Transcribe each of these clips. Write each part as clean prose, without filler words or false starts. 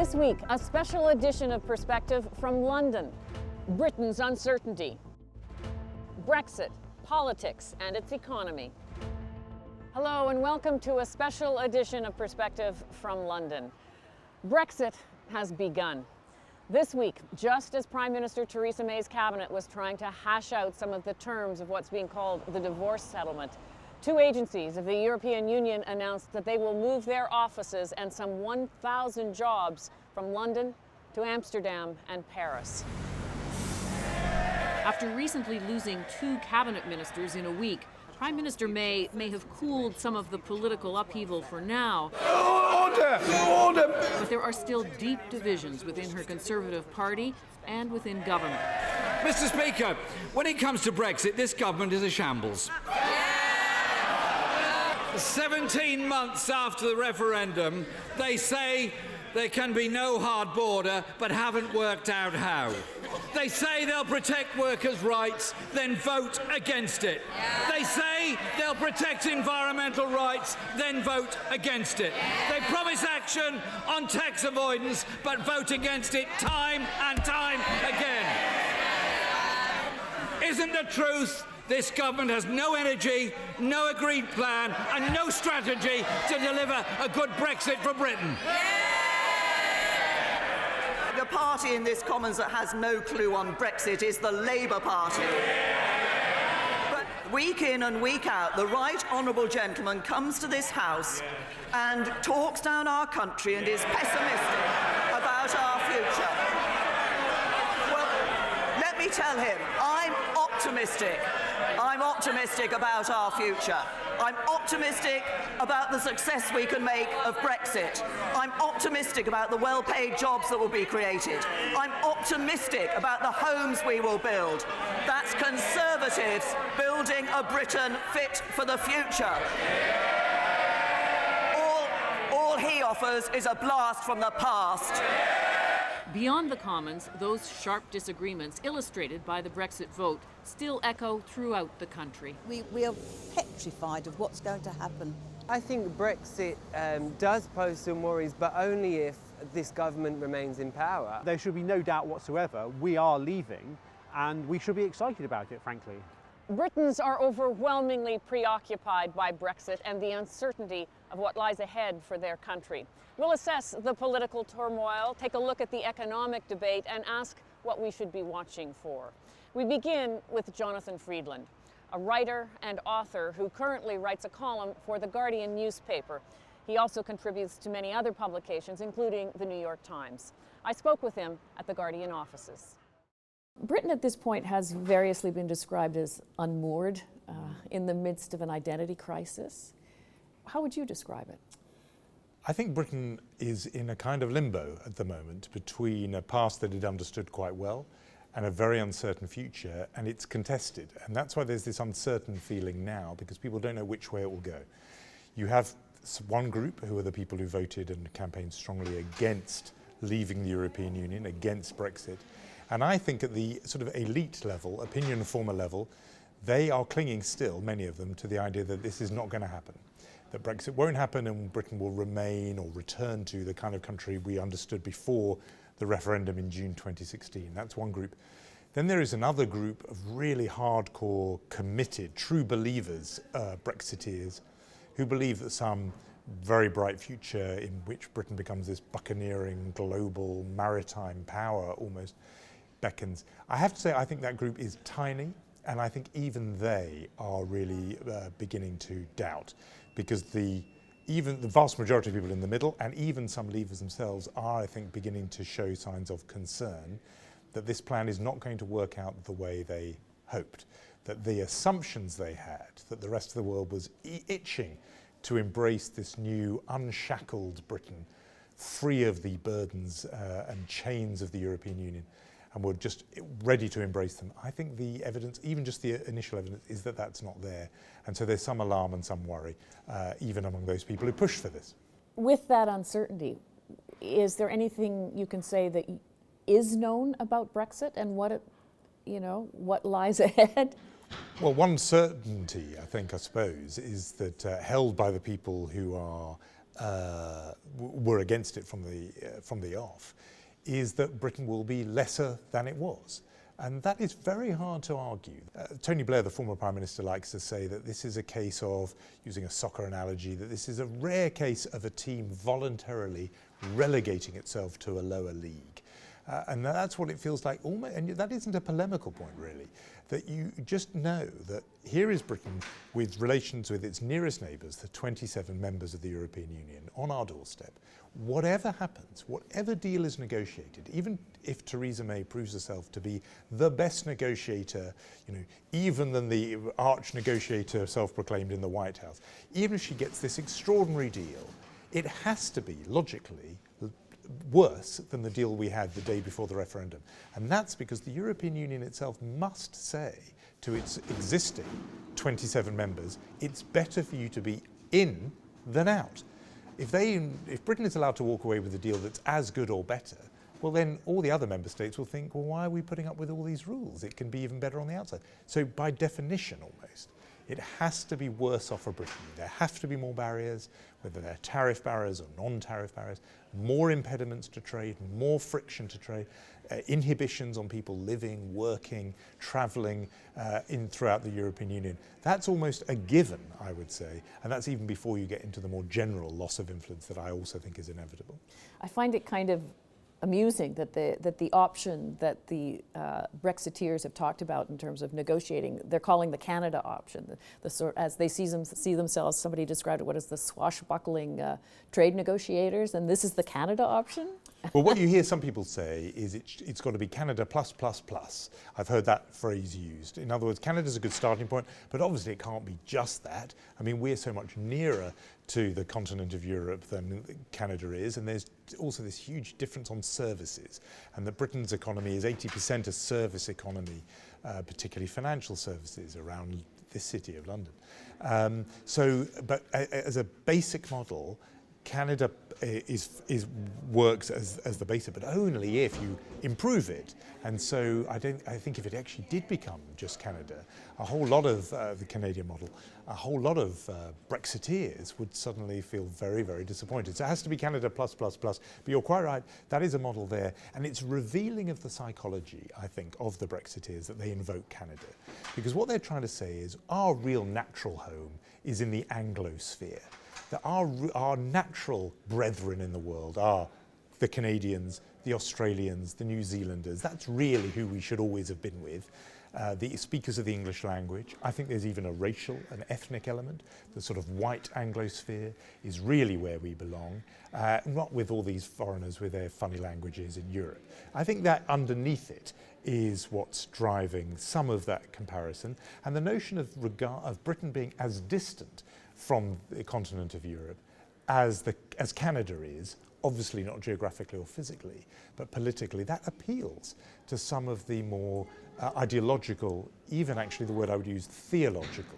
This week, a special edition of Perspective from London. Britain's uncertainty, Brexit, politics, and its economy. Hello and welcome to a special edition of Perspective from London. Brexit has begun. This week, just as Prime Minister Theresa May's cabinet was trying to hash out some of the terms of what's being called the divorce settlement, two agencies of the European Union announced that they will move their offices and some 1,000 jobs from London to Amsterdam and Paris. After recently losing two cabinet ministers in a week, Prime Minister May have cooled some of the political upheaval for now. Order! Order! But there are still deep divisions within her Conservative Party and within government. Mr. Speaker, when it comes to Brexit, this government is a shambles. 17 months after the referendum, they say there can be no hard border, but haven't worked out how. They say they'll protect workers' rights, then vote against it. They say they'll protect environmental rights, then vote against it. They promise action on tax avoidance, but vote against it time and time again. Isn't the truth this government has no energy, no agreed plan, and no strategy to deliver a good Brexit for Britain? The party in this Commons that has no clue on Brexit is the Labour Party. But week in and week out, the right honourable gentleman comes to this House and talks down our country and is pessimistic about our future. Well, let me tell him, I'm optimistic. I'm optimistic about our future. I'm optimistic about the success we can make of Brexit. I'm optimistic about the well-paid jobs that will be created. I'm optimistic about the homes we will build. That's Conservatives building a Britain fit for the future. All he offers is a blast from the past. Beyond the Commons, those sharp disagreements, illustrated by the Brexit vote, still echo throughout the country. We are petrified of what's going to happen. I think Brexit does pose some worries, but only if this government remains in power. There should be no doubt whatsoever we are leaving, and we should be excited about it, frankly. Britons are overwhelmingly preoccupied by Brexit and the uncertainty of what lies ahead for their country. We'll assess the political turmoil, take a look at the economic debate, and ask what we should be watching for. We begin with Jonathan Freedland, a writer and author who currently writes a column for the Guardian newspaper. He also contributes to many other publications, including the New York Times. I spoke with him at the Guardian offices. Britain at this point has variously been described as unmoored in the midst of an identity crisis. How would you describe it? I think Britain is in a kind of limbo at the moment between a past that it understood quite well and a very uncertain future, and it's contested. And that's why there's this uncertain feeling now, because people don't know which way it will go. You have one group who are the people who voted and campaigned strongly against leaving the European Union, against Brexit. And I think at the sort of elite level, opinion former level, they are clinging still, many of them, to the idea that this is not going to happen, that Brexit won't happen and Britain will remain or return to the kind of country we understood before the referendum in June 2016. That's one group. Then there is another group of really hardcore, committed, true believers, Brexiteers, who believe that some very bright future in which Britain becomes this buccaneering global maritime power almost beckons. I have to say, I think that group is tiny, and I think even they are really beginning to doubt, because even the vast majority of people in the middle and even some leavers themselves are, I think, beginning to show signs of concern that this plan is not going to work out the way they hoped, that the assumptions they had, that the rest of the world was itching to embrace this new unshackled Britain, free of the burdens and chains of the European Union, and were just ready to embrace them. I think the evidence, even just the initial evidence, is that that's not there. And so there's some alarm and some worry, even among those people who push for this. With that uncertainty, is there anything you can say that is known about Brexit and what lies ahead? Well, one certainty, I suppose, is that held by the people who are were against it from the off, is that Britain will be lesser than it was. And that is very hard to argue. Tony Blair, the former Prime Minister, likes to say that this is a case of, using a soccer analogy, that this is a rare case of a team voluntarily relegating itself to a lower league. And that's what it feels like, almost, and that isn't a polemical point really, that you just know that here is Britain with relations with its nearest neighbours, the 27 members of the European Union, on our doorstep. Whatever happens, whatever deal is negotiated, even if Theresa May proves herself to be the best negotiator, even than the arch negotiator self-proclaimed in the White House, even if she gets this extraordinary deal, it has to be, logically, worse than the deal we had the day before the referendum. And that's because the European Union itself must say to its existing 27 members, it's better for you to be in than out. If Britain is allowed to walk away with a deal that's as good or better, well then all the other member states will think, well, why are we putting up with all these rules? It can be even better on the outside. So by definition almost, it has to be worse off for Britain. There have to be more barriers, whether they're tariff barriers or non-tariff barriers, more impediments to trade, more friction to trade, inhibitions on people living, working, travelling throughout the European Union. That's almost a given, I would say, and that's even before you get into the more general loss of influence that I also think is inevitable. I find it kind of amusing that the option that the Brexiteers have talked about in terms of negotiating, they're calling the Canada option. The sort, as they see themselves, somebody described it, what is the swashbuckling trade negotiators, and this is the Canada option? Well, what you hear some people say is it's got to be Canada plus, plus, plus. I've heard that phrase used. In other words, Canada's a good starting point, but obviously it can't be just that. I mean, we're so much nearer to the continent of Europe than Canada is, and there's also this huge difference on services, and that Britain's economy is 80% a service economy, particularly financial services around this city of London. But as a basic model, Canada works as the basic, but only if you improve it. And so I think if it actually did become just Canada, a whole lot of the Canadian model, a whole lot of Brexiteers would suddenly feel very, very disappointed. So it has to be Canada plus, plus, plus. But you're quite right, that is a model there. And it's revealing of the psychology, I think, of the Brexiteers that they invoke Canada. Because what they're trying to say is our real natural home is in the Anglosphere. That our natural brethren in the world are the Canadians, the Australians, the New Zealanders. That's really who we should always have been with. The speakers of the English language. I think there's even a racial and ethnic element. The sort of white Anglosphere is really where we belong, not with all these foreigners with their funny languages in Europe. I think that underneath it is what's driving some of that comparison, and the notion of Britain being as distant from the continent of Europe as Canada is, obviously not geographically or physically, but politically, that appeals to some of the more ideological, even actually the word I would use, theological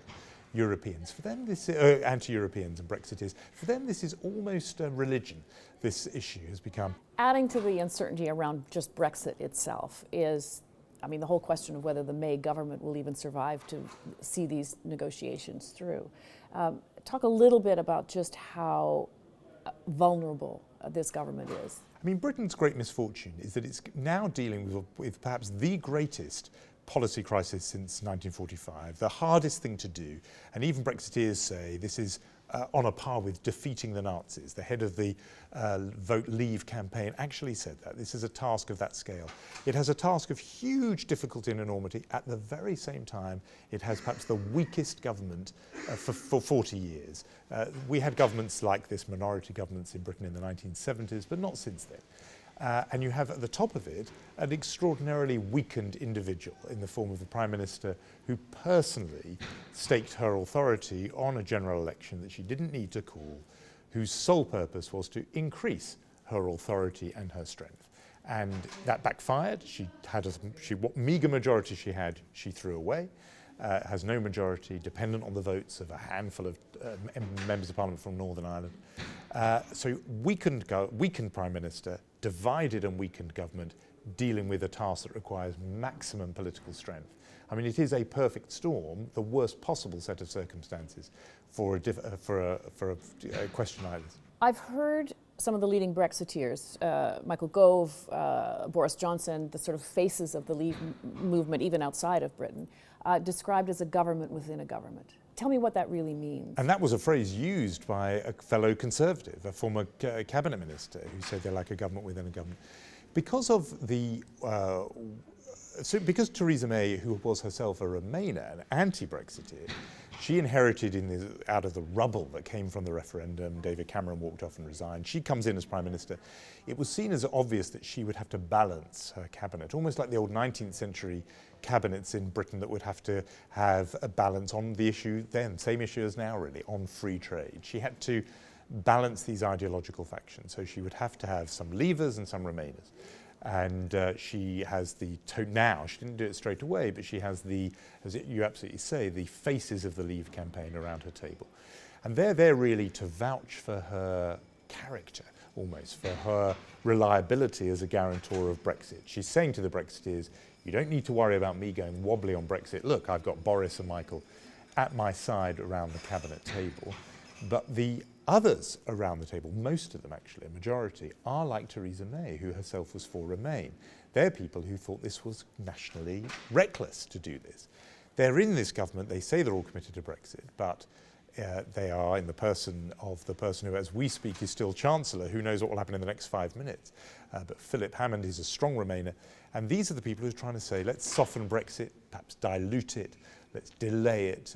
Europeans. For them, this anti-Europeans and Brexiteers, for them this is almost a religion. This issue has become. Adding to the uncertainty around just Brexit itself is, I mean, the whole question of whether the May government will even survive to see these negotiations through. Talk a little bit about just how vulnerable this government is. I mean, Britain's great misfortune is that it's now dealing with perhaps the greatest policy crisis since 1945, the hardest thing to do, and even Brexiteers say this is on a par with defeating the Nazis. The head of the Vote Leave campaign actually said that. This is a task of that scale. It has a task of huge difficulty and enormity. At the very same time, it has perhaps the weakest government for 40 years. We had governments like this, minority governments in Britain in the 1970s, but not since then. And you have at the top of it an extraordinarily weakened individual in the form of the Prime Minister who personally staked her authority on a general election that she didn't need to call, whose sole purpose was to increase her authority and her strength. And that backfired. What meagre majority she had, she threw away. Has no majority, dependent on the votes of a handful of members of Parliament from Northern Ireland. So weakened Prime Minister, divided and weakened government, dealing with a task that requires maximum political strength. I mean, it is a perfect storm, the worst possible set of circumstances for a question like this. I've heard some of the leading Brexiteers, Michael Gove, Boris Johnson, the sort of faces of the Leave movement, even outside of Britain, described as a government within a government. Tell me what that really means. And that was a phrase used by a fellow Conservative, a former cabinet minister, who said they're like a government within a government. Because of the, because Theresa May, who was herself a Remainer, an anti-Brexiteer, she inherited out of the rubble that came from the referendum. David Cameron walked off and resigned. She comes in as Prime Minister. It was seen as obvious that she would have to balance her cabinet, almost like the old 19th century cabinets in Britain that would have to have a balance on the issue then, same issue as now really, on free trade. She had to balance these ideological factions, so she would have to have some Leavers and some Remainers. And she has the now, she didn't do it straight away, but she has the, as you absolutely say, the faces of the Leave campaign around her table. And they're there really to vouch for her character, almost, for her reliability as a guarantor of Brexit. She's saying to the Brexiteers, you don't need to worry about me going wobbly on Brexit. Look, I've got Boris and Michael at my side around the cabinet table. But the others around the table, most of them actually, a majority, are like Theresa May, who herself was for Remain. They're people who thought this was nationally reckless to do this. They're in this government, they say they're all committed to Brexit, but they are in the person of the person who, as we speak, is still Chancellor. Who knows what will happen in the next 5 minutes? But Philip Hammond is a strong Remainer. And these are the people who are trying to say, let's soften Brexit, perhaps dilute it, let's delay it,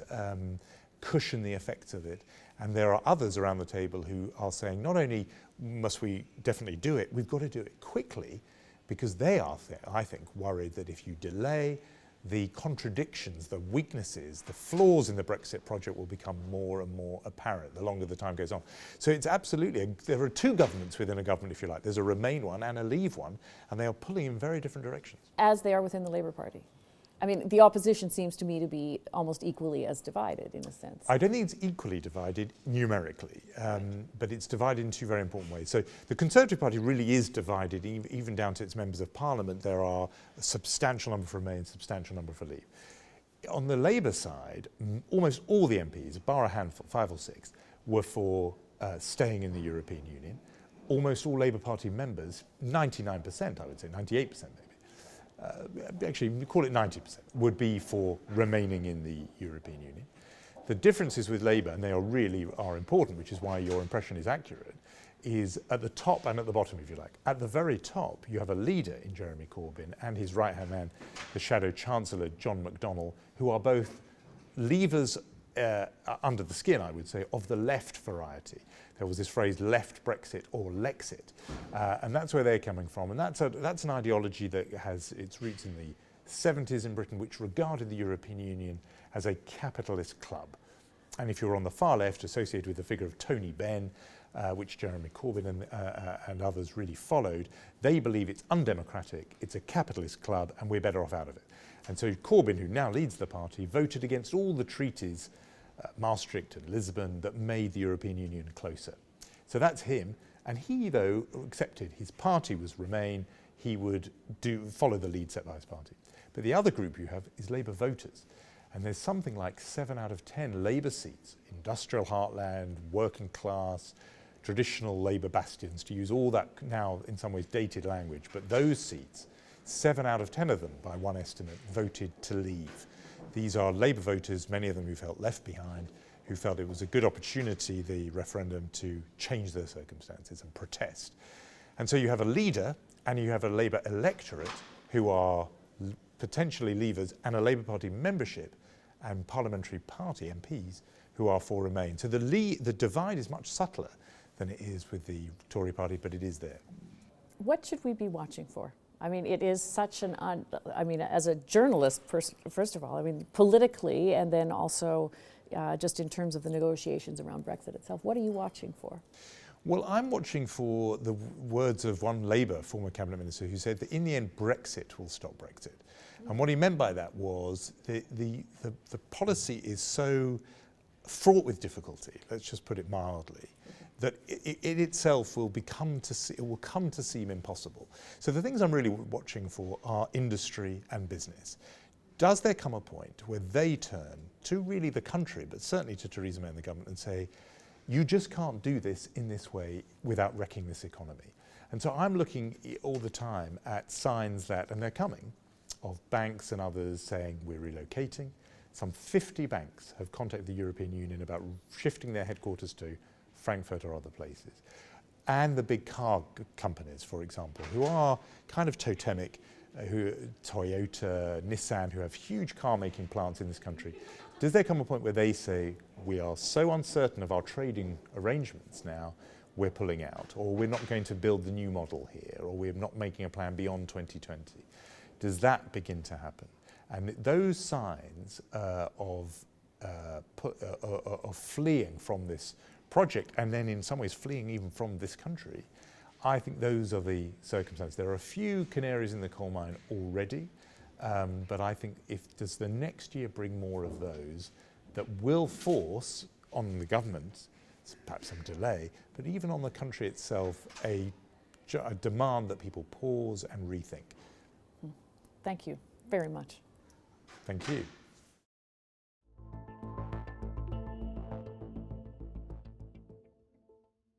cushion the effects of it. And there are others around the table who are saying, not only must we definitely do it, we've got to do it quickly, because they are, I think, worried that if you delay, the contradictions, the weaknesses, the flaws in the Brexit project will become more and more apparent the longer the time goes on. So it's absolutely, there are two governments within a government, if you like. There's a Remain one and a Leave one, and they are pulling in very different directions. As they are within the Labour Party. I mean, the opposition seems to me to be almost equally as divided, in a sense. I don't think it's equally divided numerically, but it's divided in two very important ways. So the Conservative Party really is divided, even down to its members of Parliament. There are a substantial number for Remain, a substantial number for Leave. On the Labour side, almost all the MPs, bar a handful, 5 or 6, were for staying in the European Union. Almost all Labour Party members, 99%, I would say, 98% maybe, actually call it 90%, would be for remaining in the European Union. The differences with Labour, and they really are important, which is why your impression is accurate, is at the top and at the bottom, if you like. At the very top, you have a leader in Jeremy Corbyn and his right-hand man, the Shadow Chancellor, John McDonnell, who are both Leavers under the skin, I would say, of the left variety. There was this phrase, left Brexit or Lexit, and that's where they're coming from. And that's an ideology that has its roots in the 70s in Britain, which regarded the European Union as a capitalist club. And if you're on the far left, associated with the figure of Tony Benn, which Jeremy Corbyn and others really followed, they believe it's undemocratic, it's a capitalist club, and we're better off out of it. And so Corbyn, who now leads the party, voted against all the treaties, Maastricht and Lisbon, that made the European Union closer. So that's him. And he, though, accepted his party was Remain. He would follow the lead set by his party. But the other group you have is Labour voters. And there's something like 7 out of 10 Labour seats, industrial heartland, working class, traditional Labour bastions, to use all that now in some ways dated language. But those seats, 7 out of 10 of them, by one estimate, voted to leave. These are Labour voters, many of them who felt left behind, who felt it was a good opportunity, the referendum, to change their circumstances and protest. And so you have a leader and you have a Labour electorate who are potentially Leavers, and a Labour Party membership and parliamentary party MPs who are for Remain. So the divide is much subtler than it is with the Tory party, but it is there. What should we be watching for? I mean, it is such an, I mean, as a journalist, first of all, I mean, politically, and then also just in terms of the negotiations around Brexit itself, what are you watching for? Well, I'm watching for the words of one Labour former cabinet minister who said that in the end, Brexit will stop Brexit. And what he meant by that was the policy is so fraught with difficulty, let's just put it mildly, that it itself will come to seem impossible. So the things I'm really watching for are industry and business. Does there come a point where they turn to really the country, but certainly to Theresa May and the government, and say, You just can't do this in this way without wrecking this economy. And so I'm looking all the time at signs that, and they're coming, of banks and others saying we're relocating. Some 50 banks have contacted the European Union about shifting their headquarters to Frankfurt or other places. And the big car companies, for example, who are kind of totemic, Toyota, Nissan, who have huge car-making plants in this country. Does there come a point where they say, we are so uncertain of our trading arrangements now, we're pulling out, or we're not going to build the new model here, or we're not making a plan beyond 2020? Does that begin to happen? And those signs of fleeing from this project, and then in some ways fleeing even from this country, I think those are the circumstances. There are a few canaries in the coal mine already, but I think does the next year bring more of those that will force on the government, perhaps some delay, but even on the country itself, a demand that people pause and rethink. Thank you very much. Thank you.